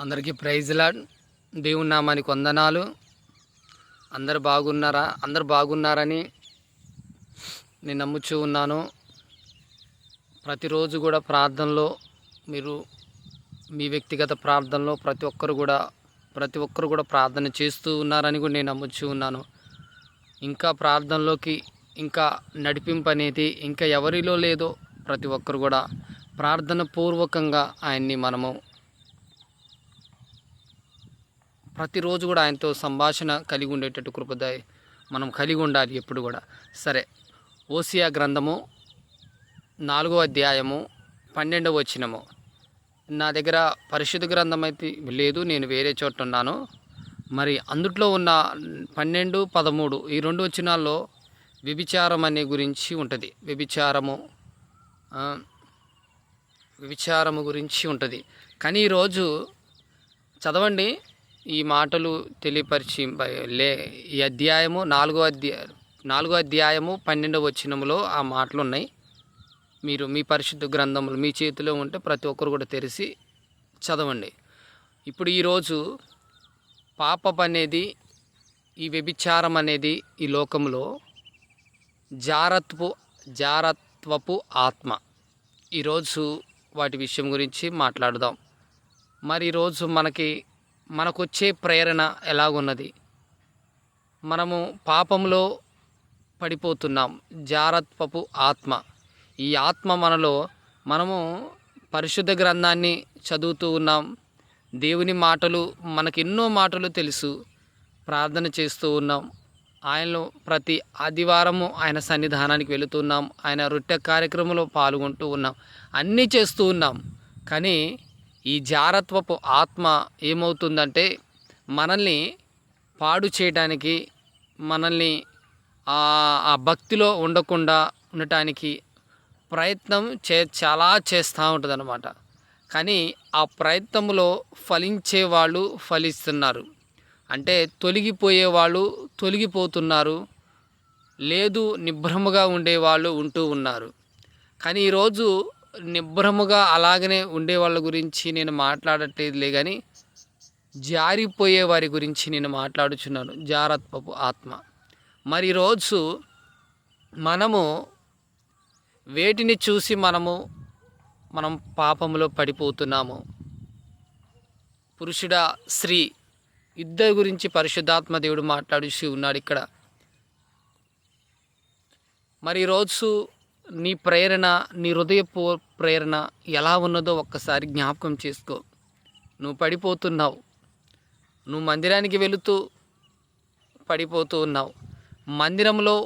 అందరికీ praise lord. దేవుని నామానికి వందనాలు. అందరు బాగున్నారా? అందరు బాగున్నారని నేను నమ్ముచూ ఉన్నాను. ప్రతిరోజు కూడా ప్రార్థనలో మీరు మీ వ్యక్తిగత ప్రార్థనలో ప్రతి ఒక్కరు కూడా ప్రార్థన చేస్తూ ఉన్నారని కూడా నేను నమ్ముచూ ఉన్నాను. ఇంకా ప్రార్థనలోకి ఇంకా నడిపింపు అనేది ఇంకా ఎవరిలో లేదో ప్రతి ఒక్కరు కూడా ప్రార్థన పూర్వకంగా ఆయన్ని మనము ప్రతిరోజు కూడా ఆయనతో సంభాషణ కలిగి ఉండేటట్టు కృపదయ మనం కలిగి ఉండాలి ఎప్పుడు కూడా. సరే, ఓసియా గ్రంథము 4వ అధ్యాయము 12వ వచనము. నా దగ్గర పరిశుద్ధ గ్రంథం అయితే లేదు, నేను వేరే చోట ఉన్నాను. మరి అందుట్లో ఉన్న 12, 13 ఈ 2 వచనాల్లో వ్యభిచారం అనే గురించి ఉంటుంది. వ్యభిచారము గురించి ఉంటుంది. కానీ ఈరోజు చదవండి, ఈ మాటలు తెలియపరిచి ఈ అధ్యాయము 4వ అధ్యాయము 12వ వచనములో ఆ మాటలు ఉన్నాయి. మీరు మీ పరిశుద్ధ గ్రంథములు మీ చేతిలో ఉంటే ప్రతి ఒక్కరు కూడా తెరిచి చదవండి. ఇప్పుడు ఈరోజు పాపం అనేది, ఈ వ్యభిచారం అనేది ఈ లోకంలో జారత్వపు ఆత్మ. ఈరోజు వాటి విషయం గురించి మాట్లాడదాం. మరి ఈరోజు మనకొచ్చే ప్రేరణ ఎలాగున్నది? మనము పాపంలో పడిపోతున్నాం. జారత్వపు ఆత్మ, ఈ ఆత్మ మనము పరిశుద్ధ గ్రంథాన్ని చదువుతూ ఉన్నాం. దేవుని మాటలు మనకు ఎన్నో మాటలు తెలుసు, ప్రార్థన చేస్తూ ఉన్నాం. ఆయనలో ప్రతి ఆదివారము ఆయన సన్నిధానానికి వెళుతున్నాం. ఆయన రొట్టె కార్యక్రమంలో పాల్గొంటూ ఉన్నాం, అన్నీ చేస్తూ ఉన్నాం. కానీ ఈ జారత్వపు ఆత్మ ఏమవుతుందంటే మనల్ని పాడు చేయడానికి, మనల్ని ఆ భక్తిలో ఉండటానికి ప్రయత్నం చాలా చేస్తూ ఉంటుంది అన్నమాట. కానీ ఆ ప్రయత్నంలో ఫలించే వాళ్ళు ఫలిస్తున్నారు, అంటే తొలగిపోయే వాళ్ళు తొలగిపోతున్నారు, లేదు నిబ్రహ్మగా ఉండేవాళ్ళు ఉంటూ ఉన్నారు. కానీ ఈరోజు నిబ్రహ్మగా అలాగనే ఉండే వాళ్ళ గురించి నేను మాట్లాడట్లేదులే, కానీ జారిపోయే వారి గురించి నేను మాట్లాడుచున్నాను. జారత్వపు ఆత్మ. మరి ఈరోజు మనము వేటిని చూసి మనం పాపంలో పడిపోతున్నాము? పురుషుడా, స్త్రీ ఇద్దరి గురించి పరిశుద్ధాత్మ దేవుడు మాట్లాడుతూ ఉన్నాడు ఇక్కడ. మరి ఈరోజు నీ ప్రేరణ, నీ హృదయ ప్రేరణ ఎలా ఉన్నదో ఒక్కసారి జ్ఞాపకం చేసుకో. నువ్వు పడిపోతున్నావు, నువ్వు మందిరానికి వెళుతూ పడిపోతూ ఉన్నావు. మందిరంలో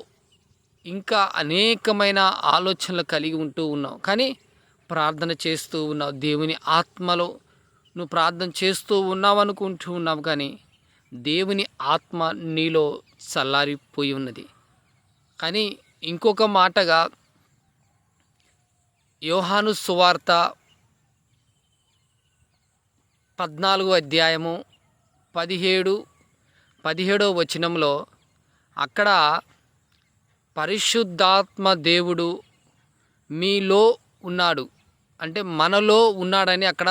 ఇంకా అనేకమైన ఆలోచనలు కలిగి ఉంటూ ఉన్నావు, కానీ ప్రార్థన చేస్తూ ఉన్నావు. దేవుని ఆత్మలో నువ్వు ప్రార్థన చేస్తూ ఉన్నావు అనుకుంటూ ఉన్నావు, కానీ దేవుని ఆత్మ నీలో చల్లారిపోయి ఉన్నది. కానీ ఇంకొక మాటగా యోహాను సువార్త 14వ అధ్యాయము 17వ వచనంలో అక్కడ పరిశుద్ధాత్మ దేవుడు మీలో ఉన్నాడు, అంటే మనలో ఉన్నాడని అక్కడ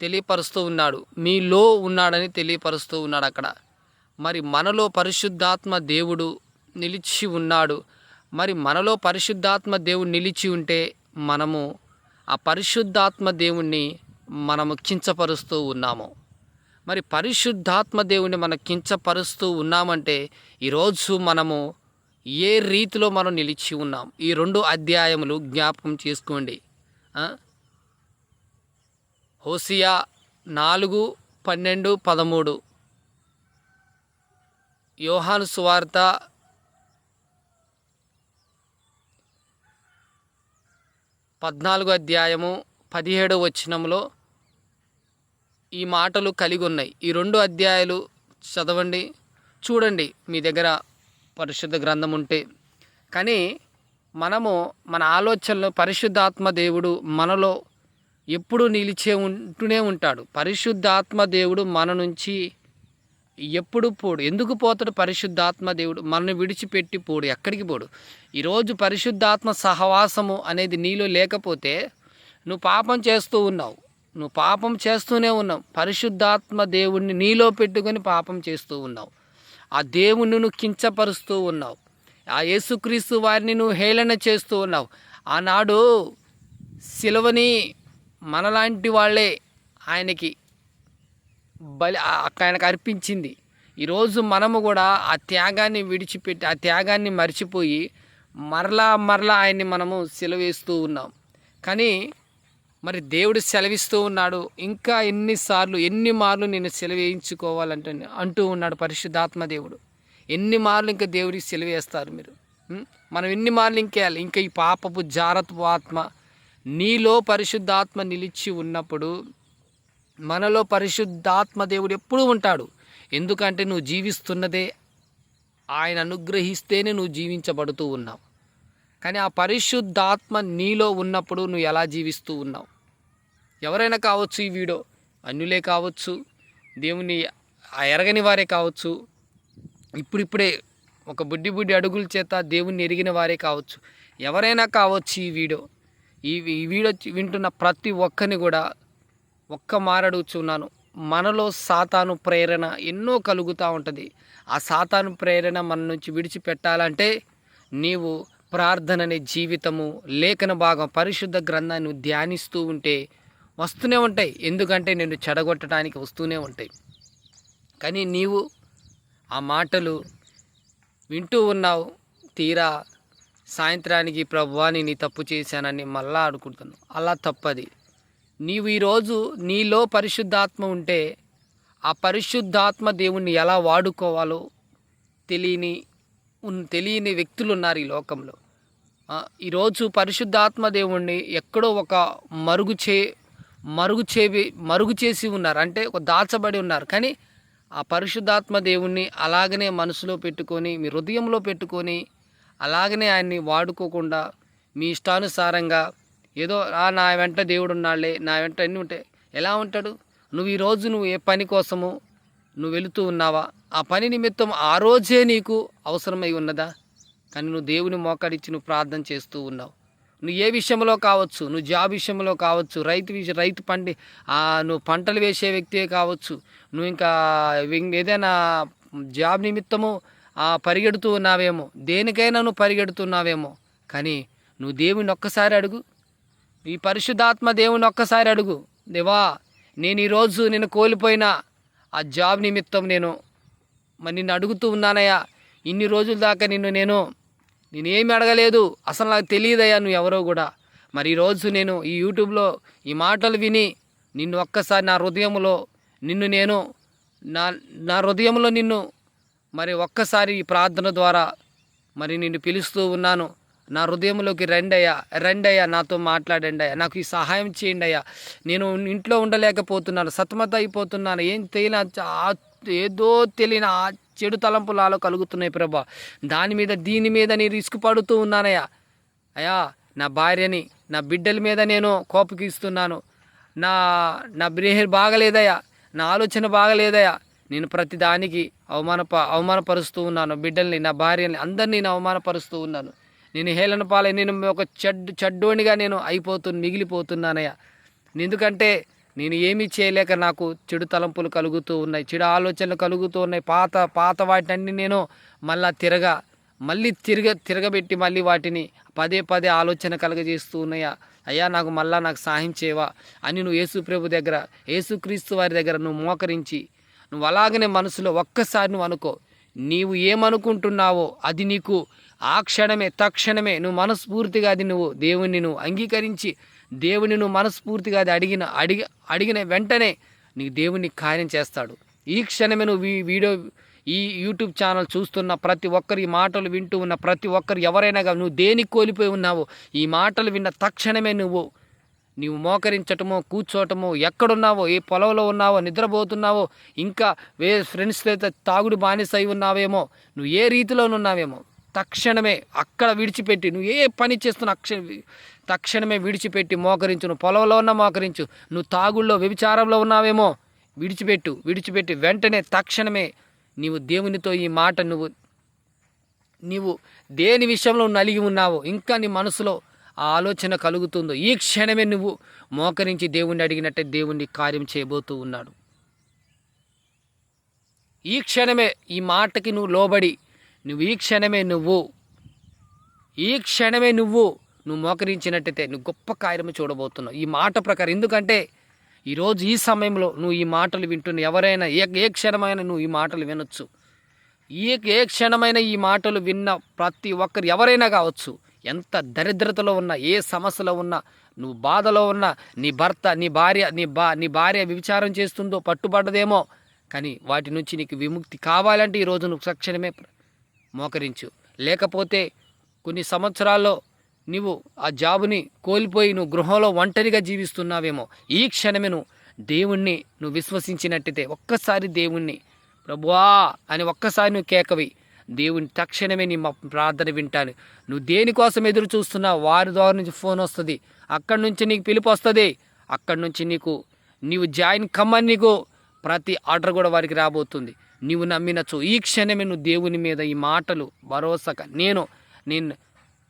తెలియపరుస్తూ ఉన్నాడు. మీలో ఉన్నాడని తెలియపరుస్తూ ఉన్నాడు అక్కడ. మరి మనలో పరిశుద్ధాత్మ దేవుడు నిలిచి ఉన్నాడు. మరి మనలో పరిశుద్ధాత్మ దేవుడు నిలిచి ఉంటే మనము ఆ పరిశుద్ధాత్మ దేవుణ్ణి మనము కించపరుస్తూ ఉన్నాము. మరి పరిశుద్ధాత్మ దేవుణ్ణి మనం కించపరుస్తూ ఉన్నామంటే ఈరోజు మనము ఏ రీతిలో మనం నిలిచి ఉన్నాం? ఈ 2 అధ్యాయములు జ్ఞాపకం చేసుకోండి. హోసియా 4, 12, 13, యోహాను సువార్త 14వ అధ్యాయము 17వ వచనంలో ఈ మాటలు కలిగి ఉన్నాయి. ఈ 2 అధ్యాయాలు చదవండి, చూడండి మీ దగ్గర పరిశుద్ధ గ్రంథం ఉంటే. కానీ మన ఆలోచనలు పరిశుద్ధాత్మ దేవుడు మనలో ఎప్పుడు ఉంటూనే ఉంటాడు. పరిశుద్ధాత్మ దేవుడు మన నుంచి ఎప్పుడు పోడు. ఎందుకు పోతాడు? పరిశుద్ధాత్మ దేవుడు మనల్ని విడిచిపెట్టి పోడు, ఎక్కడికి పోడు. ఈరోజు పరిశుద్ధాత్మ సహవాసము అనేది నీలో లేకపోతే నువ్వు పాపం చేస్తూ ఉన్నావు. నువ్వు పాపం చేస్తూనే ఉన్నావు. పరిశుద్ధాత్మ దేవుణ్ణి నీలో పెట్టుకొని పాపం చేస్తూ ఉన్నావు. ఆ దేవుణ్ణి నువ్వు కించపరుస్తూ ఉన్నావు. ఆ యేసుక్రీస్తు వారిని నువ్వు హేళన చేస్తూ ఉన్నావు. ఆనాడు సిలువని మనలాంటి వాళ్ళే ఆయనకి ఆయనకు అర్పించింది. ఈరోజు మనము కూడా ఆ త్యాగాన్ని విడిచిపెట్టి, ఆ త్యాగాన్ని మర్చిపోయి మరలా ఆయన్ని మనము సెలవేస్తూ ఉన్నాం. కానీ మరి దేవుడు సెలవిస్తూ ఉన్నాడు, ఇంకా ఎన్ని మార్లు నేను సెలవేయించుకోవాలంటే అంటూ ఉన్నాడు పరిశుద్ధాత్మ దేవుడు. ఎన్ని మార్లు ఇంకా దేవుడికి సెలవేస్తారు మీరు? మనం ఎన్ని మార్లు ఇంకేయాలి? ఇంకా ఈ పాపపు జారత్వ ఆత్మ నీలో పరిశుద్ధాత్మ నిలిచి ఉన్నప్పుడు మనలో పరిశుద్ధాత్మ దేవుడు ఎప్పుడూ ఉంటాడు. ఎందుకంటే నువ్వు జీవిస్తున్నదే ఆయన అనుగ్రహిస్తేనే నువ్వు జీవించబడుతూ ఉన్నావు. కానీ ఆ పరిశుద్ధాత్మ నీలో ఉన్నప్పుడు నువ్వు ఎలా జీవిస్తూ ఉన్నావు? ఎవరైనా కావచ్చు, ఈ వీడియో అన్యులే కావచ్చు, దేవుని ఎరగని వారే కావచ్చు, ఇప్పుడిప్పుడే ఒక బుడ్డి అడుగుల చేత దేవుణ్ణి ఎరిగిన వారే కావచ్చు, ఎవరైనా కావచ్చు. ఈ వీడియో వింటున్న ప్రతి ఒక్కరిని కూడా ఒక్క మారడుగుచున్నాను. మనలో సాతాను ప్రేరణ ఎన్నో కలుగుతూ ఉంటుంది. ఆ సాతాను ప్రేరణ మన నుంచి విడిచిపెట్టాలంటే నీవు ప్రార్థన అనే జీవితము, లేఖన భాగం, పరిశుద్ధ గ్రంథాన్ని ధ్యానిస్తూ ఉంటే వస్తూనే ఉంటాయి. ఎందుకంటే నిన్ను చెడగొట్టడానికి వస్తూనే ఉంటాయి. కానీ నీవు ఆ మాటలు వింటూ ఉన్నావు. తీరా సాయంత్రానికి ప్రభువా నేను తప్పు చేశానని మళ్ళా అనుకుంటున్నావు. అలా తప్పది. నీవు ఈరోజు నీలో పరిశుద్ధాత్మ ఉంటే ఆ పరిశుద్ధాత్మ దేవుణ్ణి ఎలా వాడుకోవాలో తెలియని వ్యక్తులు ఉన్నారు ఈ లోకంలో. ఈరోజు పరిశుద్ధాత్మ దేవుణ్ణి ఎక్కడో ఒక మరుగు చేసి ఉన్నారు, అంటే ఒక దాచబడి ఉన్నారు. కానీ ఆ పరిశుద్ధాత్మ దేవుణ్ణి అలాగనే మనసులో పెట్టుకొని, మీ హృదయంలో పెట్టుకొని, అలాగనే ఆయన్ని వాడుకోకుండా మీ ఇష్టానుసారంగా ఏదో నా వెంట దేవుడు ఉన్నాడులే, నా వెంట అన్నీ ఉంటాయి. ఎలా ఉంటాడు? నువ్వు ఈరోజు ఏ పని కోసము నువ్వు వెళుతూ ఉన్నావా? ఆ పని నిమిత్తం ఆ రోజే నీకు అవసరమై ఉన్నదా? కానీ నువ్వు దేవుని మోకరించి నువ్వు ప్రార్థన చేస్తూ ఉన్నావు. నువ్వు ఏ విషయంలో కావచ్చు, నువ్వు జాబ్ విషయంలో కావచ్చు, నువ్వు పంటలు వేసే వ్యక్తివే కావచ్చు, నువ్వు ఇంకా ఏదైనా జాబ్ నిమిత్తము పరిగెడుతూ ఉన్నావేమో, దేనికైనా నువ్వు పరిగెడుతున్నావేమో. కానీ నువ్వు దేవుని ఒక్కసారి అడుగు, ఈ పరిశుద్ధాత్మ దేవుని ఒక్కసారి అడుగు. దేవా, నేను ఈరోజు నేను కోల్పోయిన ఆ జాబ్ నిమిత్తం నిన్ను అడుగుతూ ఉన్నానయ్యా. ఇన్ని రోజుల దాకా నేనేమి అడగలేదు, అసలు నాకు తెలియదయ్యా నువ్వు ఎవరో కూడా. మరి ఈరోజు నేను ఈ యూట్యూబ్లో ఈ మాటలు విని నిన్ను ఒక్కసారి నా హృదయంలో నిన్ను మరి ఒక్కసారి ఈ ప్రార్థన ద్వారా మరి నిన్ను పిలుస్తూ ఉన్నాను. నా హృదయంలోకి రండయ్యా, నాతో మాట్లాడండి అయ్యా, నాకు ఈ సహాయం చేయండి అయ్యా. నేను ఇంట్లో ఉండలేకపోతున్నాను, సతమత అయిపోతున్నాను, ఏదో తెలియని ఆ చెడు తలంపులు నాలో కలుగుతున్నాయి ప్రభా. దీని మీద నేను రిస్క్ పడుతూ ఉన్నానయ్యా. అయ్యా, నా భార్యని, నా బిడ్డల మీద నేను కోపగిస్తున్నాను. నా బిహేవియర్ బాగలేదయ్యా, నా ఆలోచన బాగలేదయ్యా. నేను ప్రతిదానికి అవమానపరుస్తూ ఉన్నాను. బిడ్డల్ని, నా భార్యని, అందరినీ నేను అవమానపరుస్తూ ఉన్నాను. నేను హేళన పాలై నేను ఒక చెడ్డోనిగా నేను మిగిలిపోతున్నానయ్యా. ఎందుకంటే నేను ఏమీ చేయలేక నాకు చెడు తలంపులు కలుగుతూ ఉన్నాయి, చెడు ఆలోచనలు కలుగుతూ ఉన్నాయి. పాత వాటిని నేను మళ్ళీ తిరగబెట్టి మళ్ళీ వాటిని పదే ఆలోచన కలగజేస్తూ ఉన్నాయా. అయ్యా, నాకు సహాయం చేయవా అని నువ్వు యేసుక్రీస్తు వారి దగ్గర నువ్వు మోకరించి నువ్వు అలాగనే మనసులో ఒక్కసారి నువ్వు అనుకో. నీవు ఏమనుకుంటున్నావో అది నీకు ఆ క్షణమే, తక్షణమే నువ్వు మనస్ఫూర్తిగా అది దేవుణ్ణి అంగీకరించి దేవుని నువ్వు మనస్ఫూర్తిగా అది అడిగిన వెంటనే నీకు దేవుని కార్యం చేస్తాడు. ఈ క్షణమే నువ్వు ఈ యూట్యూబ్ ఛానల్ చూస్తున్న ప్రతి ఒక్కరు, ఈ మాటలు వింటూ ఉన్న ప్రతి ఒక్కరు, ఎవరైనా నువ్వు దేనికి కోల్పోయి ఉన్నావో ఈ మాటలు విన్న తక్షణమే నువ్వు మోకరించటమో, కూర్చోటమో, ఎక్కడున్నావో, ఏ పొలంలో ఉన్నావో, నిద్రపోతున్నావో, ఇంకా ఫ్రెండ్స్తో తాగుడు బానిస అయి ఉన్నావేమో, నువ్వు ఏ రీతిలోనున్నావేమో తక్షణమే అక్కడ విడిచిపెట్టి, నువ్వు ఏ పని చేస్తున్నా తక్షణమే విడిచిపెట్టి మోకరించు. నువ్వు పొలంలో ఉన్నా మోకరించు. నువ్వు తాగుల్లో, వ్యభిచారంలో ఉన్నావేమో విడిచిపెట్టి వెంటనే తక్షణమే నీవు దేవునితో ఈ మాట నీవు దేని విషయంలో నలిగి ఉన్నావో, ఇంకా నీ మనసులో ఆ ఆలోచన కలుగుతుందో ఈ క్షణమే నువ్వు మోకరించి దేవుణ్ణి అడిగినట్టే దేవుణ్ణి కార్యం చేయబోతూ ఉన్నాడు. ఈ క్షణమే ఈ మాటకి నువ్వు లోబడి ఈ క్షణమే నువ్వు మోకరించినట్టయితే నువ్వు గొప్ప కార్యము చూడబోతున్నావు ఈ మాట ప్రకారం. ఎందుకంటే ఈరోజు ఈ సమయంలో నువ్వు ఈ మాటలు వింటున్న ఎవరైనా ఏ క్షణమైనా నువ్వు ఈ మాటలు వినొచ్చు. ఏ క్షణమైనా ఈ మాటలు విన్న ప్రతి ఒక్కరు ఎవరైనా కావచ్చు, ఎంత దరిద్రతలో ఉన్నా, ఏ సమస్యలో ఉన్నా, నువ్వు బాధలో ఉన్నా, నీ భర్త నీ భార్య వ్యభిచారం చేస్తుందో పట్టుబడ్డదేమో, కానీ వాటి నుంచి నీకు విముక్తి కావాలంటే ఈరోజు నువ్వు తక్షణమే మోకరించు. లేకపోతే కొన్ని సంవత్సరాల్లో నువ్వు ఆ జాబుని కోల్పోయి నువ్వు గృహంలో ఒంటరిగా జీవిస్తున్నావేమో, ఈ క్షణమే దేవుణ్ణి నువ్వు విశ్వసించినట్టయితే ఒక్కసారి దేవుణ్ణి ప్రభువా అని ఒక్కసారి నువ్వు కేకవి, దేవుని తక్షణమే నీ ప్రార్థన వింటాను. నువ్వు దేనికోసం ఎదురు చూస్తున్నావు, వారి ద్వారా నుంచి ఫోన్ వస్తుంది, అక్కడి నుంచి నీకు పిలుపు వస్తుంది, అక్కడి నుంచి నీవు జాయిన్ కమ్మని నీకు ప్రతి ఆర్డర్ కూడా వారికి రాబోతుంది. నీవు నమ్మినచ్చు ఈ క్షణమే నువ్వు దేవుని మీద ఈ మాటలు భరోసాగా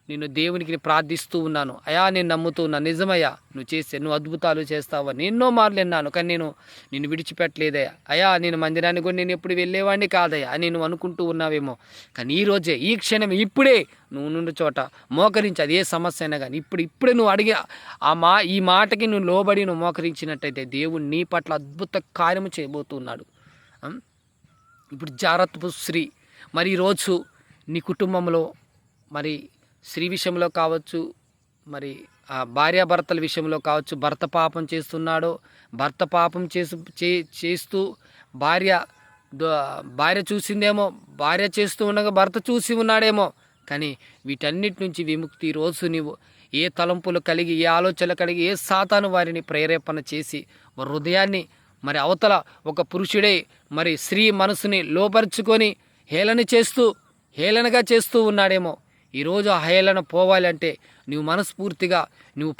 నేను దేవునికి ప్రార్థిస్తూ ఉన్నాను. అయా నేను నమ్ముతూ ఉన్నాను, నిజమయ్యా నువ్వు అద్భుతాలు చేస్తావని ఎన్నో మార్లు విన్నాను, కానీ నిన్ను విడిచిపెట్టలేదయ్యా. అయా నేను మందిరానికి కూడా నేను ఎప్పుడు వెళ్ళేవాడిని కాదయ్యా అని నువ్వు అనుకుంటూ ఉన్నావేమో, కానీ ఈరోజే ఈ క్షణమే ఇప్పుడే నువ్వు నుండి చోట మోకరించి, అదే సమస్య అయినా కానీ ఇప్పుడే నువ్వు అడిగి ఈ మాటకి నువ్వు లోబడి నువ్వు మోకరించినట్టయితే దేవుడు నీ పట్ల అద్భుత కార్యము చేయబోతున్నాడు. ఇప్పుడు జాగ్రత్త స్త్రీ, మరి ఈరోజు నీ కుటుంబంలో మరి స్త్రీ విషయంలో కావచ్చు, మరి భార్యాభర్తల విషయంలో కావచ్చు, భర్త పాపం చేస్తున్నాడో, భర్త పాపం చేస్తూ భార్య చూసిందేమో, భార్య చేస్తూ ఉండగా భర్త చూసి ఉన్నాడేమో, కానీ వీటన్నిటి నుంచి విముక్తి రోజు నీవు ఏ తలంపులు కలిగి, ఏ ఆలోచనలు కలిగి, ఏ సాతాను వారిని ప్రేరేపణ చేసి హృదయాన్ని మరి అవతల ఒక పురుషుడే మరి స్త్రీ మనసుని లోపరుచుకొని హేళనగా చేస్తూ ఉన్నాడేమో, ఈరోజు ఆ హేళన పోవాలంటే నువ్వు మనస్ఫూర్తిగా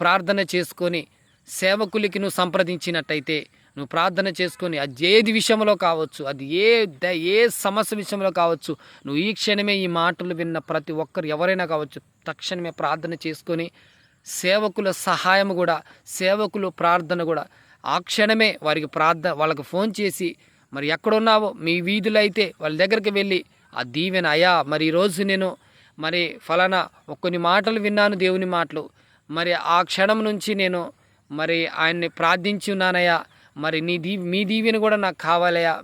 ప్రార్థన చేసుకొని సేవకులకి నువ్వు సంప్రదించినట్టయితే, నువ్వు ప్రార్థన చేసుకొని అది ఏది విషయంలో కావచ్చు, అది ఏ సమస్య విషయంలో కావచ్చు, నువ్వు ఈ క్షణమే ఈ మాటలు విన్న ప్రతి ఒక్కరు ఎవరైనా కావచ్చు, తక్షణమే ప్రార్థన చేసుకొని సేవకుల సహాయం కూడా, సేవకులు ప్రార్థన కూడా ఆ క్షణమే వాళ్ళకి ఫోన్ చేసి మరి ఎక్కడున్నావో మీ వీధులు అయితే వాళ్ళ దగ్గరికి వెళ్ళి ఆ దీవెన, అయ్యా మరి ఈరోజు నేను మరి ఫలానా కొన్ని మాటలు విన్నాను, దేవుని మాటలు, మరి ఆ క్షణం నుంచి నేను మరి ఆయన్ని ప్రార్థించి ఉన్నానయ్యా, మరి మీ దీవెన కూడా నాకు కావాలయ్యా,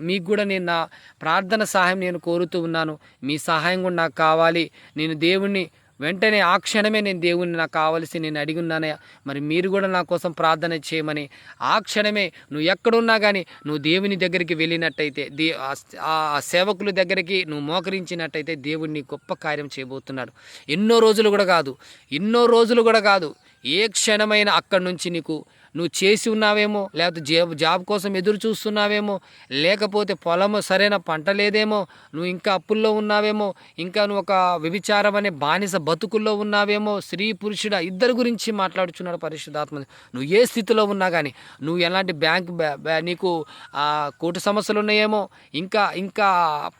మీకు కూడా నేను నా ప్రార్థన సహాయం నేను కోరుతూ ఉన్నాను, మీ సహాయం కూడా నాకు కావాలి, నేను దేవుణ్ణి వెంటనే ఆ క్షణమే నేను దేవుణ్ణి నాకు కావాల్సి నేను అడిగి ఉన్నానయ్యా, మరి మీరు కూడా నా కోసం ప్రార్థన చేయమని ఆ క్షణమే నువ్వు ఎక్కడున్నా కానీ నువ్వు దేవుని దగ్గరికి వెళ్ళినట్టయితే, ఆ సేవకుల దగ్గరికి నువ్వు మోకరించినట్టయితే దేవుణ్ణి గొప్ప కార్యం చేయబోతున్నాడు. ఎన్నో రోజులు కూడా కాదు, ఏ క్షణమైనా అక్కడి నుంచి నువ్వు చేసి ఉన్నావేమో, లేకపోతే జాబ్ కోసం ఎదురు చూస్తున్నావేమో, లేకపోతే పొలము సరైన పంట లేదేమో, నువ్వు ఇంకా అప్పుల్లో ఉన్నావేమో, ఇంకా నువ్వు ఒక వ్యభిచారం అనే బానిస బతుకుల్లో ఉన్నావేమో, స్త్రీ పురుషుడు ఇద్దరి గురించి మాట్లాడుచున్నాడు పరిశుద్ధాత్మ. నువ్వు ఏ స్థితిలో ఉన్నా కానీ, నువ్వు ఎలాంటి నీకు కోర్టు సమస్యలు ఉన్నాయేమో, ఇంకా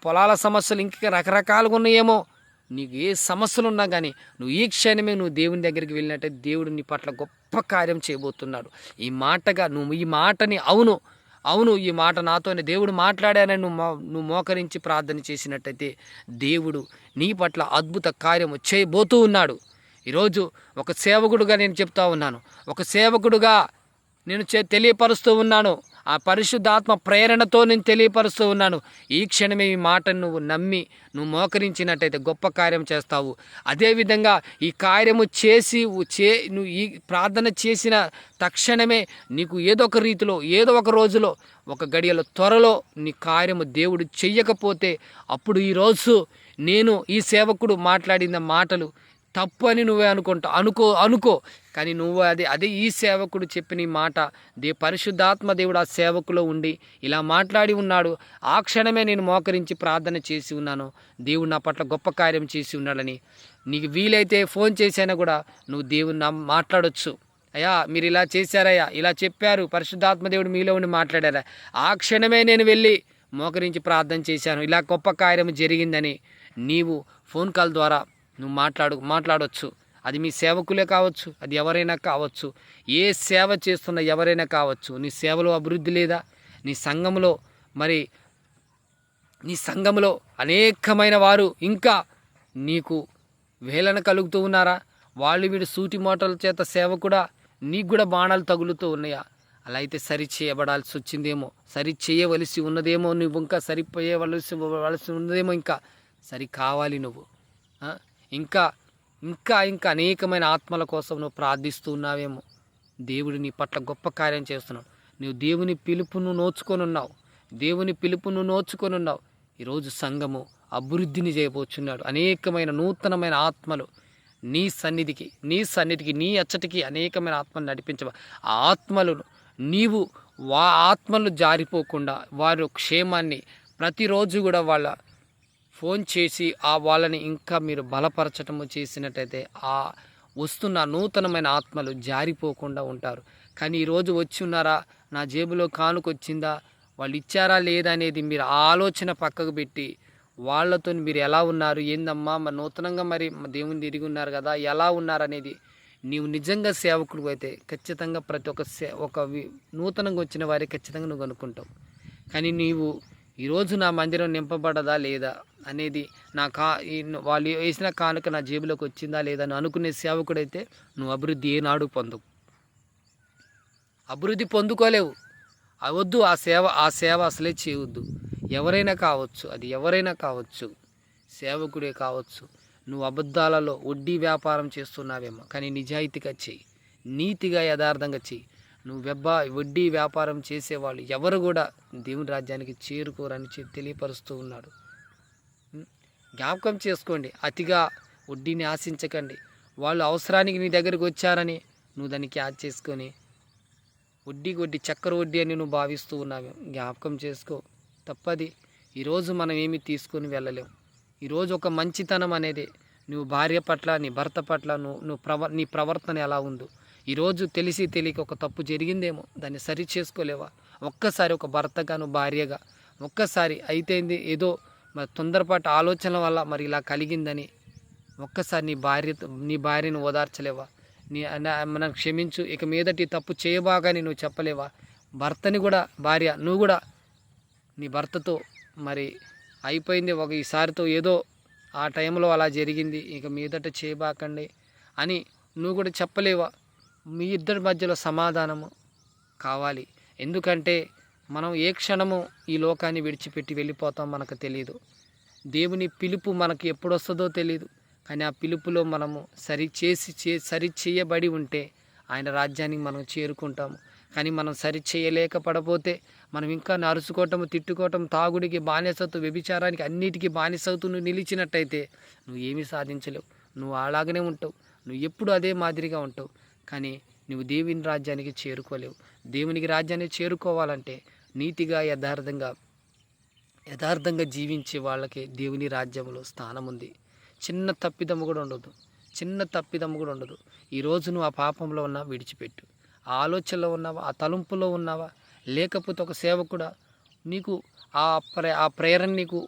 పొలాల సమస్యలు ఇంకా రకరకాలుగా ఉన్నాయేమో, నీకు ఏ సమస్యలు ఉన్నా కానీ నువ్వు ఈ క్షణమే నువ్వు దేవుని దగ్గరికి వెళ్ళినట్టే దేవుడు నీ పట్ల గొప్ప కార్యం చేయబోతున్నాడు. నువ్వు ఈ మాటని అవును ఈ మాట నాతోనే దేవుడు మాట్లాడానని నువ్వు మోకరించి ప్రార్థన చేసినట్టయితే దేవుడు నీ పట్ల అద్భుత కార్యము చేయబోతూ ఉన్నాడు. ఈరోజు ఒక సేవకుడుగా నేను చెప్తా ఉన్నాను, ఒక సేవకుడుగా నేను తెలియపరుస్తూ ఉన్నాను, ఆ పరిశుద్ధాత్మ ప్రేరణతో నేను తెలియపరుస్తూ ఉన్నాను. ఈ క్షణమే ఈ మాటను నువ్వు నమ్మి నువ్వు మోకరించినట్టయితే గొప్ప కార్యం చేస్తావు. అదేవిధంగా ఈ కార్యము నువ్వు ఈ ప్రార్థన చేసిన తక్షణమే నీకు ఏదో ఒక రీతిలో, ఏదో ఒక రోజులో, ఒక గడియలో, త్వరలో నీ కార్యము దేవుడు చెయ్యకపోతే అప్పుడు ఈరోజు నేను ఈ సేవకుడు మాట్లాడిన మాటలు తప్పు అని నువ్వే అనుకో కానీ నువ్వు అదే ఈ సేవకుడు చెప్పిన ఈ మాట పరిశుద్ధాత్మ దేవుడు ఆ సేవకులో ఉండి ఇలా మాట్లాడి ఉన్నాడు. ఆ క్షణమే నేను మోకరించి ప్రార్థన చేసి ఉన్నాను, దేవుడు నా పట్ల గొప్ప కార్యం చేసి ఉన్నాడని. నీకు వీలైతే ఫోన్ చేసైనా కూడా నువ్వు దేవుని మాట్లాడొచ్చు. అయ్యా మీరు ఇలా చేశారయ్యా, ఇలా చెప్పారు, పరిశుద్ధాత్మ దేవుడు మీలో ఉండి మాట్లాడారా, ఆ క్షణమే నేను వెళ్ళి మోకరించి ప్రార్థన చేశాను, ఇలా గొప్ప కార్యం జరిగిందని నీవు ఫోన్ కాల్ ద్వారా నువ్వు మాట్లాడొచ్చు. అది మీ సేవకులే కావచ్చు, అది ఎవరైనా కావచ్చు, ఏ సేవ చేస్తున్న ఎవరైనా కావచ్చు. నీ సేవలో అభివృద్ధి లేదా? నీ సంఘంలో మరి నీ సంఘంలో అనేకమైన వారు ఇంకా నీకు వేలన కలుగుతూ ఉన్నారా? వాళ్ళు వీడు సూటి మోటార్ల చేత సేవ కూడా నీకు కూడా బాణాలు తగులుతూ ఉన్నాయా? అలా అయితే సరి చేయబడాల్సి వచ్చిందేమో, సరి చేయవలసి ఉన్నదేమో, నువ్వు ఇంకా సరిపోయేవలసి ఉన్నదేమో, ఇంకా సరి కావాలి నువ్వు. ఇంకా ఇంకా ఇంకా అనేకమైన ఆత్మల కోసం నువ్వు ప్రార్థిస్తూ ఉన్నావేమో. దేవుడు నీ పట్ల గొప్ప కార్యం చేస్తున్నావు. నువ్వు దేవుని పిలుపును నోచుకొనున్నావు, దేవుని పిలుపును నోచుకొనున్నావు. ఈరోజు సంఘము అభివృద్ధిని చేయబోచున్నాడు. అనేకమైన నూతనమైన ఆత్మలు నీ సన్నిధికి నీ అచ్చటికి అనేకమైన ఆత్మలు నడిపించవ. ఆ ఆత్మలను నీవు ఆత్మలు జారిపోకుండా వారి క్షేమాన్ని ప్రతిరోజు కూడా వాళ్ళ ఫోన్ చేసి వాళ్ళని ఇంకా మీరు బలపరచటము చేసినట్టయితే ఆ వస్తున్న నూతనమైన ఆత్మలు జారిపోకుండా ఉంటారు. కానీ ఈరోజు వచ్చి ఉన్నారా, నా జేబులో కానుకొచ్చిందా, వాళ్ళు ఇచ్చారా లేదా అనేది మీరు ఆలోచన పక్కకు పెట్టి వాళ్ళతో మీరు ఎలా ఉన్నారు, ఏందమ్మా మరి నూతనంగా మరి దేవుని తిరిగి ఉన్నారు కదా, ఎలా ఉన్నారనేది నీవు నిజంగా సేవకుడు అయితే ఖచ్చితంగా ప్రతి ఒక్క నూతనంగా వచ్చిన వారికి ఖచ్చితంగా నువ్వు అనుకుంటావు. కానీ నీవు ఈరోజు నా మందిరం నింపబడదా లేదా అనేది వాళ్ళు వేసిన కానుక నా జేబులోకి వచ్చిందా లేదా అని అనుకునే సేవకుడైతే నువ్వు అభివృద్ధి ఏనాడు అభివృద్ధి పొందుకోలేవు. అవద్దు, ఆ సేవ అసలే చేయవద్దు. ఎవరైనా కావచ్చు, అది ఎవరైనా కావచ్చు, సేవకుడే కావచ్చు. నువ్వు అబద్ధాలలో వడ్డీ వ్యాపారం చేస్తున్నావేమో, కానీ నిజాయితీగా చెయ్యి, నీతిగా యథార్థంగా చెయ్యి. నువ్వు వడ్డీ వ్యాపారం చేసేవాళ్ళు ఎవరు కూడా దేవుని రాజ్యానికి చేరుకోరని తెలియపరుస్తూ ఉన్నాడు. జ్ఞాపకం చేసుకోండి, అతిగా వడ్డీని ఆశించకండి. వాళ్ళు అవసరానికి నీ దగ్గరికి వచ్చారని నువ్వు దాన్ని క్యాచ్ చేసుకొని వడ్డీ చక్కెర వడ్డీ అని నువ్వు భావిస్తూ ఉన్నావు. జ్ఞాపకం చేసుకో, తప్పది. ఈరోజు మనం ఏమి తీసుకొని వెళ్ళలేము. ఈరోజు ఒక మంచితనం అనేది నువ్వు భార్య పట్ల, నీ భర్త పట్ల నీ ప్రవర్తన ఎలా ఉందో, ఈరోజు తెలిసి తెలియక ఒక తప్పు జరిగిందేమో, దాన్ని సరి చేసుకోలేవా? ఒక్కసారి ఒక భర్తగా నువ్వు భార్యగా ఒక్కసారి అయితేంది ఏదో మరి తొందరపాటు ఆలోచనల వల్ల మరి ఇలా కలిగిందని ఒక్కసారి నీ భార్యను ఓదార్చలేవా? మనం క్షమించు, ఇక మీదటి తప్పు చేయబాగాని నువ్వు చెప్పలేవా? భర్తని కూడా భార్య నువ్వు కూడా నీ భర్తతో మరి అయిపోయింది ఈసారితో, ఏదో ఆ టైంలో అలా జరిగింది, ఇక మీదట చేయబాకండి అని నువ్వు కూడా చెప్పలేవా? మీ ఇద్దరి మధ్యలో సమాధానము కావాలి. ఎందుకంటే మనం ఏ క్షణము ఈ లోకాన్ని విడిచిపెట్టి వెళ్ళిపోతాం మనకు తెలియదు. దేవుని పిలుపు మనకు ఎప్పుడు వస్తుందో తెలియదు. కానీ ఆ పిలుపులో మనము సరి చేయబడి ఉంటే ఆయన రాజ్యానికి మనం చేరుకుంటాము. కానీ మనం సరి చేయలేకపోతే మనం ఇంకా నరుచుకోవటం, తిట్టుకోవటం, తాగుడికి బానిసతో, వ్యభిచారానికి అన్నిటికీ బానిసవుతూ నువ్వు నిలిచినట్టయితే నువ్వు ఏమీ సాధించలేవు. నువ్వు అలాగనే ఉంటావు, నువ్వు ఎప్పుడు అదే మాదిరిగా ఉంటావు. కానీ నువ్వు దేవుని రాజ్యానికి చేరుకోలేవు. దేవునికి రాజ్యాన్ని చేరుకోవాలంటే నీతిగా యథార్థంగా జీవించే వాళ్ళకి దేవుని రాజ్యంలో స్థానం ఉంది. చిన్న తప్పిదమ్ము కూడా ఉండదు. ఈరోజు నువ్వు ఆ పాపంలో ఉన్నావా, విడిచిపెట్టు. ఆ ఆలోచనలో ఉన్నావా, ఆ తలంపులో ఉన్నావా, లేకపోతే ఒక సేవకుడా నీకు ఆ ప్రేరణ నీకు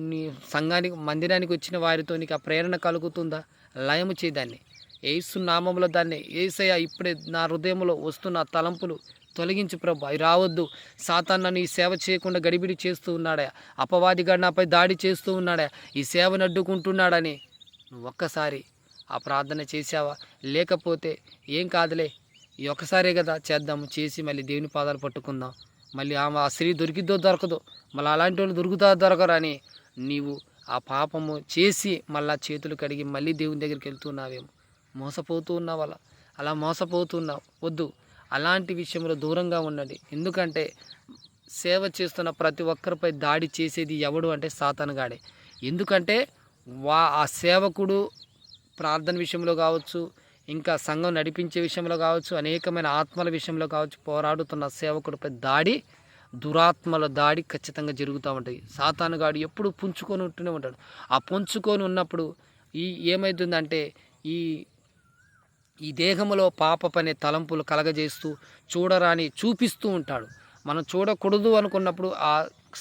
నీ సంఘానికి మందిరానికి వచ్చిన వారితో నీకు ఆ ప్రేరణ కలుగుతుందా? లయము చేయదాన్ని, యేసు నామములో దాన్ని, యేసయ్య ఇప్పుడే నా హృదయంలో వస్తున్న తలంపులు తొలగించు ప్రభు, అవి రావద్దు. సాతాను నన్ను ఈ సేవ చేయకుండా గడిబిడి చేస్తూ ఉన్నాడా, అపవాదిగా నాపై దాడి చేస్తూ ఉన్నాడా, ఈ సేవను అడ్డుకుంటున్నాడని నువ్వు ఒక్కసారి ఆ ప్రార్థన చేసావా? లేకపోతే ఏం కాదులే, ఈ ఒక్కసారే కదా చేద్దాము, చేసి మళ్ళీ దేవుని పాదాలు పట్టుకుందాం, మళ్ళీ ఆ స్త్రీ దొరికిద్దో దొరకదో, మళ్ళీ అలాంటి వాళ్ళు దొరకరా అని నీవు ఆ పాపము చేసి మళ్ళా చేతులు కడిగి మళ్ళీ దేవుని దగ్గరికి వెళ్తున్నావేమో, మోసపోతూ ఉన్నావు. అలా మోసపోతున్నావు. వద్దు, అలాంటి విషయంలో దూరంగా ఉండండి. ఎందుకంటే సేవ చేస్తున్న ప్రతి ఒక్కరిపై దాడి చేసేది ఎవడు అంటే సాతానుగాడే. ఎందుకంటే ఆ సేవకుడు ప్రార్థన విషయంలో కావచ్చు, ఇంకా సంఘం నడిపించే విషయంలో కావచ్చు, అనేకమైన ఆత్మల విషయంలో కావచ్చు, పోరాడుతున్న సేవకుడిపై దురాత్మల దాడి ఖచ్చితంగా జరుగుతూ ఉంటాయి. సాతానుగాడు ఎప్పుడు పుంజుకొని ఉంటూనే ఉంటాడు. ఆ పుంజుకొని ఉన్నప్పుడు ఏమవుతుందంటే ఈ దేహంలో పాపపనే తలంపులు కలగజేస్తూ చూడరాని చూపిస్తూ ఉంటాడు. మనం చూడకూడదు అనుకున్నప్పుడు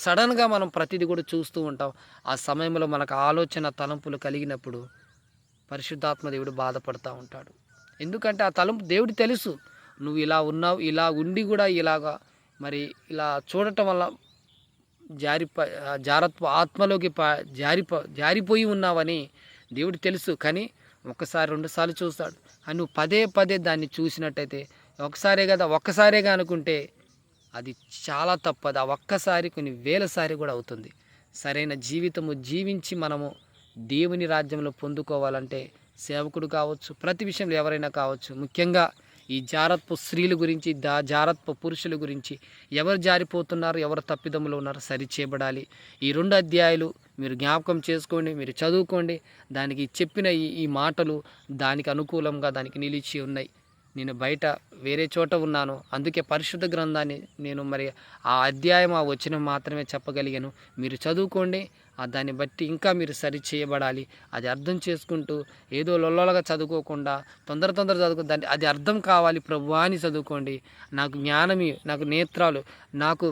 సడన్గా మనం ప్రతిదీ కూడా చూస్తూ ఉంటాం. ఆ సమయంలో మనకు ఆలోచన తలంపులు కలిగినప్పుడు పరిశుద్ధాత్మ దేవుడు బాధపడుతూ ఉంటాడు. ఎందుకంటే ఆ తలంపు దేవుడు తెలుసు, నువ్వు ఇలా ఉన్నావు, ఇలా ఉండి కూడా ఇలాగా మరి ఇలా చూడటం వల్ల ఆత్మలోకి జారిపోయి ఉన్నావని దేవుడు తెలుసు. కానీ ఒకసారి రెండుసార్లు చూస్తాడు. అని నువ్వు పదే పదే దాన్ని చూసినట్టయితే, ఒకసారే కదా, ఒక్కసారేగా అనుకుంటే అది చాలా తప్పు. అది ఆ ఒక్కసారి కొన్ని వేలసారి కూడా అవుతుంది. సరైన జీవితము జీవించి మనము దేవుని రాజ్యంలో పొందుకోవాలంటే సేవకుడు కావచ్చు, ప్రతి విషయంలో ఎవరైనా కావచ్చు, ముఖ్యంగా ఈ జారత్వ స్త్రీల గురించి, జారత్వ పురుషుల గురించి, ఎవరు జారిపోతున్నారు, ఎవరు తప్పిదములో ఉన్నారు, సరిచేయబడాలి. ఈ 2 అధ్యాయాలు మీరు జ్ఞాపకం చేసుకోండి, మీరు చదువుకోండి. దానికి చెప్పిన ఈ మాటలు దానికి అనుకూలంగా దానికి నిలిచి ఉన్నాయి. నేను బయట వేరే చోట ఉన్నాను, అందుకే పరిశుద్ధ గ్రంథాన్ని నేను మరి ఆ అధ్యాయం ఆ వచనం మాత్రమే చెప్పగలిగాను. మీరు చదువుకోండి, దాన్ని బట్టి ఇంకా మీరు సరి చేయబడాలి. అది అర్థం చేసుకుంటూ ఏదో లొల్లలుగా చదువుకోకుండా తొందర చదువుకో, దాన్ని అది అర్థం కావాలి ప్రభువా అని చదువుకోండి. నాకు జ్ఞానమి, నాకు నేత్రాలు, నాకు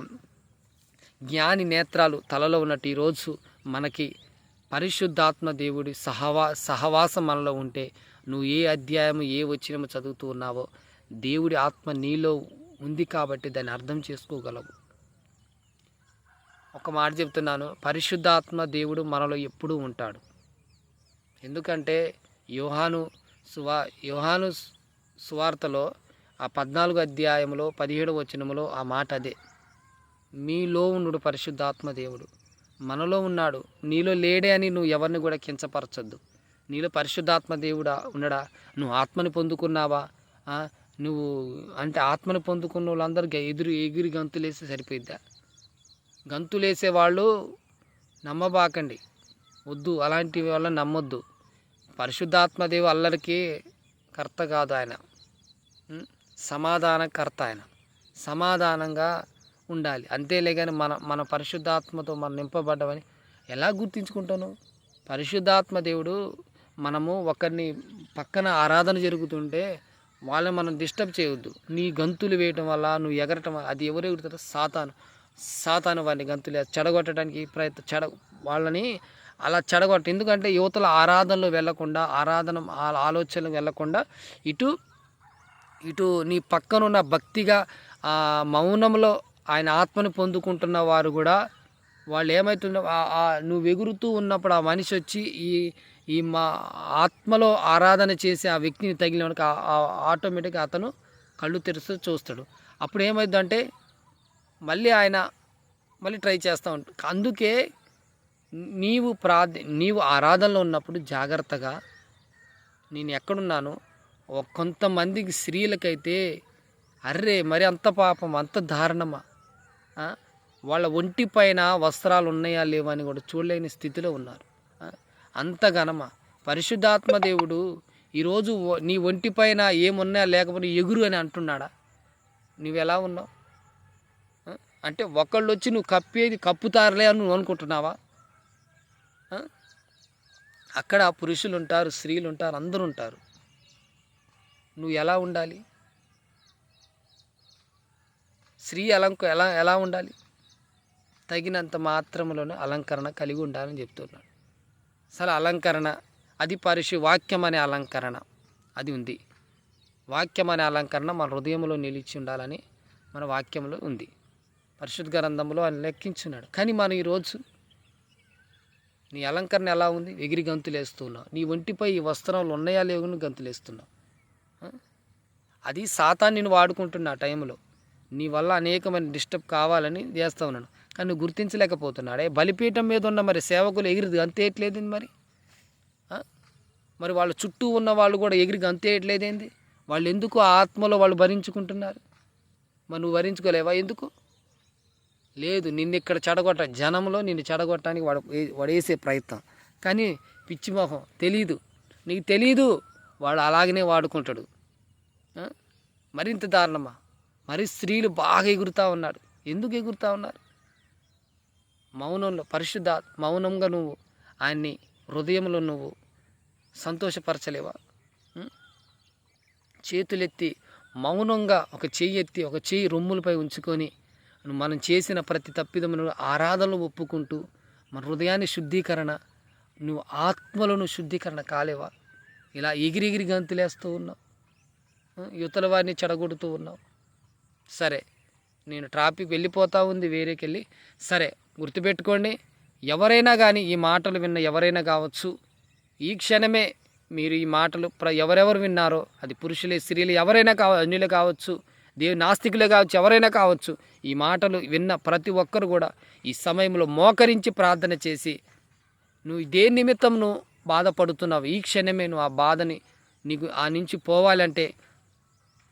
జ్ఞాని నేత్రాలు తలలో ఉన్నట్టు ఈరోజు మనకి పరిశుద్ధాత్మ దేవుడి సహవాసం మనలో ఉంటే, నువ్వు ఏ అధ్యాయము ఏ వచనము చదువుతూ ఉన్నావో దేవుడి ఆత్మ నీలో ఉంది కాబట్టి దాన్ని అర్థం చేసుకోగలవు. ఒక మాట చెప్తున్నాను, పరిశుద్ధాత్మ దేవుడు మనలో ఎప్పుడూ ఉంటాడు. ఎందుకంటే యోహాను సువార్తలో ఆ 14 అధ్యాయంలో 17వ వచనములో ఆ మాట అదే, మీలో ఉన్నాడు పరిశుద్ధాత్మ దేవుడు, మనలో ఉన్నాడు. నీలో లేడే అని నువ్వు ఎవరిని కూడా కించపరచొద్దు. నీలో పరిశుద్ధాత్మ దేవుడా ఉన్నాడా? నువ్వు ఆత్మని పొందుకున్నావా? నువ్వు అంటే ఆత్మని పొందుకున్న వాళ్ళందరికీ ఎగిరి గంతులేసి సరిపోయిద్దా? గంతులేసే వాళ్ళు నమ్మబాకండి, వద్దు, అలాంటి వాళ్ళని నమ్మొద్దు. పరిశుద్ధాత్మదేవు అల్లరికి కర్త కాదు, ఆయన సమాధానకర్త. ఆయన సమాధానంగా ఉండాలి అంతేలే. కానీ మన పరిశుద్ధాత్మతో మనం నింపబడ్డమని ఎలా గుర్తించుకుంటాను? పరిశుద్ధాత్మ దేవుడు, మనము ఒకరిని పక్కన ఆరాధన జరుగుతుంటే వాళ్ళని మనం డిస్టర్బ్ చేయవద్దు. నీ గంతులు వేయటం వల్ల, నువ్వు ఎగరటం వల్ల, అది ఎవరు ఎగురుతారో? సాతాను వారిని గంతులు చెడగొట్టడానికి వాళ్ళని అలా చెడగొట్ట. ఎందుకంటే యువతల ఆరాధనలో వెళ్లకుండా, ఆలోచనలు వెళ్లకుండా ఇటు నీ పక్కనున్న భక్తిగా మౌనంలో ఆయన ఆత్మను పొందుకుంటున్న వారు కూడా, వాళ్ళు ఏమవుతుందో నువ్వు ఎగురుతూ ఉన్నప్పుడు ఆ మనిషి వచ్చి ఈ మా ఆత్మలో ఆరాధన చేసి ఆ వ్యక్తిని తగిలినకి ఆటోమేటిక్గా అతను కళ్ళు తెరుస్తూ చూస్తాడు. అప్పుడు ఏమైందంటే మళ్ళీ ట్రై చేస్తూ ఉంటాడు. అందుకే నీవు ఆరాధనలో ఉన్నప్పుడు జాగ్రత్తగా, నేను ఎక్కడున్నాను, కొంతమందికి స్త్రీలకైతే అర్రే మరి అంత పాపం, అంత దారుణమా, వాళ్ళ ఒంటి పైన వస్త్రాలు ఉన్నాయా లేవా అని కూడా చూడలేని స్థితిలో ఉన్నారు. అంత ఘనమా? పరిశుద్ధాత్మ దేవుడు ఈరోజు నీ ఒంటి పైన ఏమున్నా లేకపోతే ఎగురు అని అంటున్నాడా? నువ్వెలా ఉన్నావు? అంటే ఒకళ్ళు వచ్చి నువ్వు కప్పుతారులే అని నువ్వు అనుకుంటున్నావా? అక్కడ పురుషులు ఉంటారు, స్త్రీలు ఉంటారు, అందరూ ఉంటారు. నువ్వు ఎలా ఉండాలి? స్త్రీ ఎలా ఉండాలి? తగినంత మాత్రములోనే అలంకరణ కలిగి ఉండాలని చెప్తున్నాడు. అసలు అలంకరణ అది వాక్యం అనే అలంకరణ అది ఉంది. వాక్యం అనే అలంకరణ మన హృదయంలో నిలిచి ఉండాలని మన వాక్యంలో ఉంది. పరిశుద్ధ గ్రంథంలో ఆయన లెక్కించున్నాడు. కానీ మనం ఈరోజు నీ అలంకరణ ఎలా ఉంది? ఎగిరి గంతులు వేస్తున్నావు. నీ ఒంటిపై ఈ వస్త్రాలు ఉన్నాయా లేవు అని గంతులు వేస్తున్నావు. అది సాతాను నిన్ను వాడుకుంటున్నా టైంలో, నీ వల్ల అనేకమైన డిస్టర్బ్ కావాలని చేస్తూ ఉన్నాను. కానీ నువ్వు గుర్తించలేకపోతున్నాడే. బలిపీఠం మీద ఉన్న మరి సేవకులు ఎగిరి గంతేయట్లేదేంది? మరి వాళ్ళ చుట్టూ ఉన్న వాళ్ళు కూడా ఎగిరి గంతేయట్లేదేంది? వాళ్ళు ఎందుకు ఆత్మలో వాళ్ళు భరించుకుంటున్నారు? మరి నువ్వు భరించుకోలేవా? ఎందుకు లేదు? నిన్ను ఇక్కడ జనంలో నిన్ను చెడగొట్టడానికి వాడు వేసే ప్రయత్నం. కానీ పిచ్చిమోహం తెలీదు, నీకు తెలీదు, వాడు అలాగనే వాడుకుంటాడు. మరింత దారుణమా? మరి స్త్రీలు బాగా ఎగురుతూ ఉన్నారు. ఎందుకు ఎగురుతూ ఉన్నారు? మౌనంలో మౌనంగా నువ్వు ఆయన్ని హృదయంలో నువ్వు సంతోషపరచలేవా? చేతులెత్తి మౌనంగా ఒక చెయ్యి ఎత్తి ఒక చెయ్యి రొమ్ములపై ఉంచుకొని మనం చేసిన ప్రతి తప్పిదమును ఆరాధనలు ఒప్పుకుంటూ మన హృదయాన్ని శుద్ధీకరణ, నువ్వు ఆత్మలను శుద్ధీకరణ కాలేవా? ఇలా ఎగిరిగిరి గంతులేస్తూ ఉన్నావు, యువతల వారిని చెడగొడుతూ ఉన్నావు. సరే, నేను ట్రాఫిక్ వెళ్ళిపోతూ ఉంది వేరేకెళ్ళి. సరే, గుర్తుపెట్టుకోండి, ఎవరైనా కానీ ఈ మాటలు విన్న ఎవరైనా కావచ్చు, ఈ క్షణమే మీరు ఈ మాటలు ఎవరెవరు విన్నారో, అది పురుషులే స్త్రీలు ఎవరైనా అన్యులే కావచ్చు, నాస్తికులే కావచ్చు, ఎవరైనా కావచ్చు, ఈ మాటలు విన్న ప్రతి ఒక్కరు కూడా ఈ సమయంలో మోకరించి ప్రార్థన చేసి, నువ్వు దేని నిమిత్తం నువ్వు బాధపడుతున్నావు, ఈ క్షణమే నువ్వు ఆ బాధని నీకు ఆ నుంచి పోవాలంటే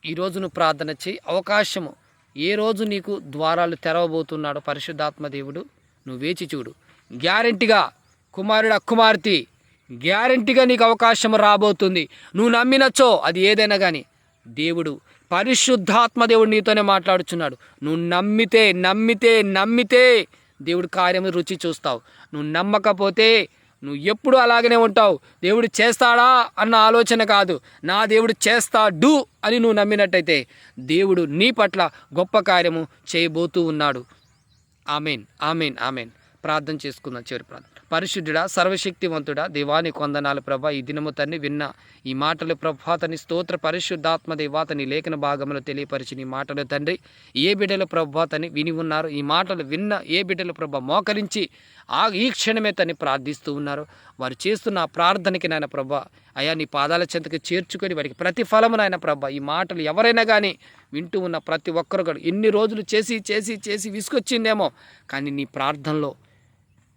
ఈరోజు నువ్వు ప్రార్థన చేయి. అవకాశము ఏ రోజు నీకు ద్వారాలు తెరవబోతున్నాడో పరిశుద్ధాత్మ దేవుడు నువ్వు వేచి చూడు. గ్యారెంటీగా కుమారుడు కుమార్తె, గ్యారెంటీగా నీకు అవకాశం రాబోతుంది. నువ్వు నమ్మినచో అది ఏదైనా కానీ దేవుడు పరిశుద్ధాత్మ దేవుడు నీతోనే మాట్లాడుచున్నాడు. నువ్వు నమ్మితే నమ్మితే నమ్మితే దేవుడు కార్యము రుచి చూస్తావు. నువ్వు నమ్మకపోతే నువ్వు ఎప్పుడు అలాగనే ఉంటావు. దేవుడు చేస్తాడా అన్న ఆలోచన కాదు, నా దేవుడు చేస్తాడు అని నువ్వు నమ్మినట్టయితే దేవుడు నీ పట్ల గొప్ప కార్యము చేయబోతూ ఉన్నాడు. Amen, amen, amen. ప్రార్థన చేసుకుందాం. చివరి ప్రార్థన. పరిశుద్ధుడా, సర్వశక్తివంతుడా, దేవాని కొందనాలు ప్రభా, ఈ దినము తన్ని విన్న ఈ మాటలు ప్రభా తని స్తోత్ర పరిశుద్ధాత్మ దేవా తని లేఖన భాగంలో తెలియపరిచిన ఈ మాటలు తండ్రి, ఏ బిడ్డలు ప్రభా తని విని ఉన్నారు, ఈ మాటలు విన్న ఏ బిడ్డలు ప్రభా మోకరించి ఈ క్షణమే తని ప్రార్థిస్తూ ఉన్నారు, వారు చేస్తున్న ప్రార్థనకి నాయన ప్రభా అయా నీ పాదాల చెంతకు చేర్చుకొని వారికి ప్రతిఫలము నాయన ప్రభా, ఈ మాటలు ఎవరైనా కానీ వింటూ ఉన్న ప్రతి ఒక్కరు కూడా ఎన్ని రోజులు చేసి చేసి చేసి విసుకొచ్చిందేమో, కానీ నీ ప్రార్థనలో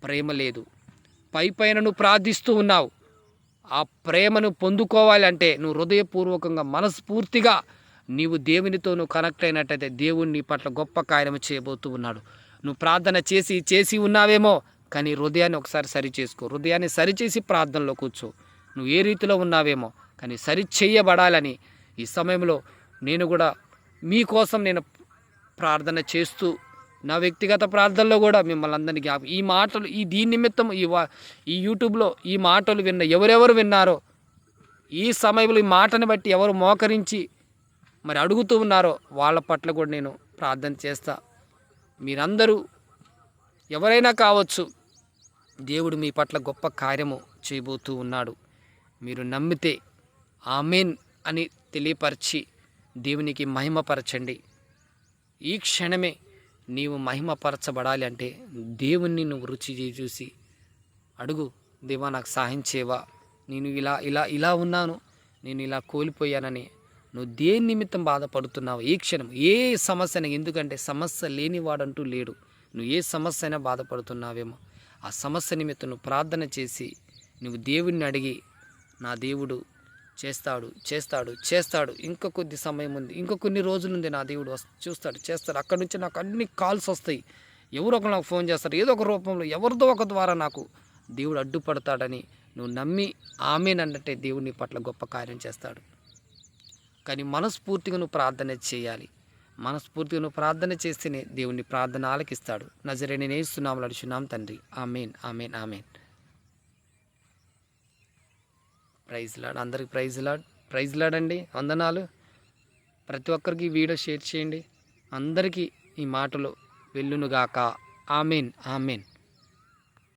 ప్రేమ లేదు. పైన నువ్వు ప్రార్థిస్తూ ఉన్నావు. ఆ ప్రేమను పొందుకోవాలంటే నువ్వు హృదయపూర్వకంగా మనస్ఫూర్తిగా నీవు దేవునితో నువ్వు కనెక్ట్ అయినట్టయితే దేవుడు నీ పట్ల గొప్ప కార్యము చేయబోతూ ఉన్నాడు. నువ్వు ప్రార్థన చేసి చేసి ఉన్నావేమో, కానీ హృదయాన్ని ఒకసారి సరి చేసుకో. హృదయాన్ని సరిచేసి ప్రార్థనలో కూర్చో. నువ్వు ఏ రీతిలో ఉన్నావేమో, కానీ సరి చేయబడాలని ఈ సమయంలో నేను కూడా మీకోసం నేను ప్రార్థన చేస్తూ నా వ్యక్తిగత ప్రార్థనలో కూడా మిమ్మల్ని అందరినీ ఈ మాటలు దీని నిమిత్తం ఈ యూట్యూబ్లో ఈ మాటలు విన్న ఎవరెవరు విన్నారో, ఈ సమయంలో ఈ మాటను బట్టి ఎవరు మోకరించి మరి అడుగుతూ ఉన్నారో వాళ్ళ పట్ల కూడా నేను ప్రార్థన చేస్తా. మీరందరూ ఎవరైనా కావచ్చు, దేవుడు మీ పట్ల గొప్ప కార్యము చేయబోతూ ఉన్నాడు. మీరు నమ్మితే ఆమెన్ అని తెలియపరిచి దేవునికి మహిమపరచండి. ఈ క్షణమే నీవు మహిమపరచబడాలి అంటే దేవుణ్ణి నువ్వు రుచి చూసి అడుగు, దేవా నాకు సహాయం చేయవా, నేను ఇలా ఇలా ఇలా ఉన్నాను, నేను ఇలా కోల్పోయానని నువ్వు దేని నిమిత్తం బాధపడుతున్నావు ఈ క్షణం, ఏ సమస్యను, ఎందుకంటే సమస్య లేనివాడంటూ లేడు. నువ్వు ఏ సమస్య అయినా బాధపడుతున్నావేమో, ఆ సమస్య నిమిత్తం నువ్వు ప్రార్థన చేసి నువ్వు దేవుణ్ణి అడిగి, నా దేవుడు చేస్తాడు చేస్తాడు చేస్తాడు, ఇంకా కొద్ది సమయం ఉంది, ఇంకా కొన్ని రోజులు ఉంది, నా దేవుడు చేస్తాడు. అక్కడి నుంచి నాకు అన్ని కాల్స్ వస్తాయి, ఎవరో ఒకరు నాకు ఫోన్ చేస్తారు, ఏదో ఒక రూపంలో ఎవరిదో ఒక ద్వారా నాకు దేవుడు అడ్డుపడతాడని నువ్వు నమ్మి ఆమెనన్నట్టే దేవుని పట్ల గొప్ప కార్యం చేస్తాడు. కానీ మనస్ఫూర్తిగా నువ్వు ప్రార్థన చేయాలి. మనస్ఫూర్తిగా నువ్వు ప్రార్థన చేస్తేనే దేవుని ప్రార్థన ఆలకిస్తాడు. నజరేయుని యేసు నామములో అడుగుచున్నాం తండ్రి, amen, amen, amen. Praise Lord. అందరికి ప్రైజ్ లార్డ్ అండి. వందనాలు. ప్రతి ఒక్కరికి వీడియో షేర్ చేయండి. అందరికీ ఈ మాటలు వెళ్ళునుగాక. Amen, amen.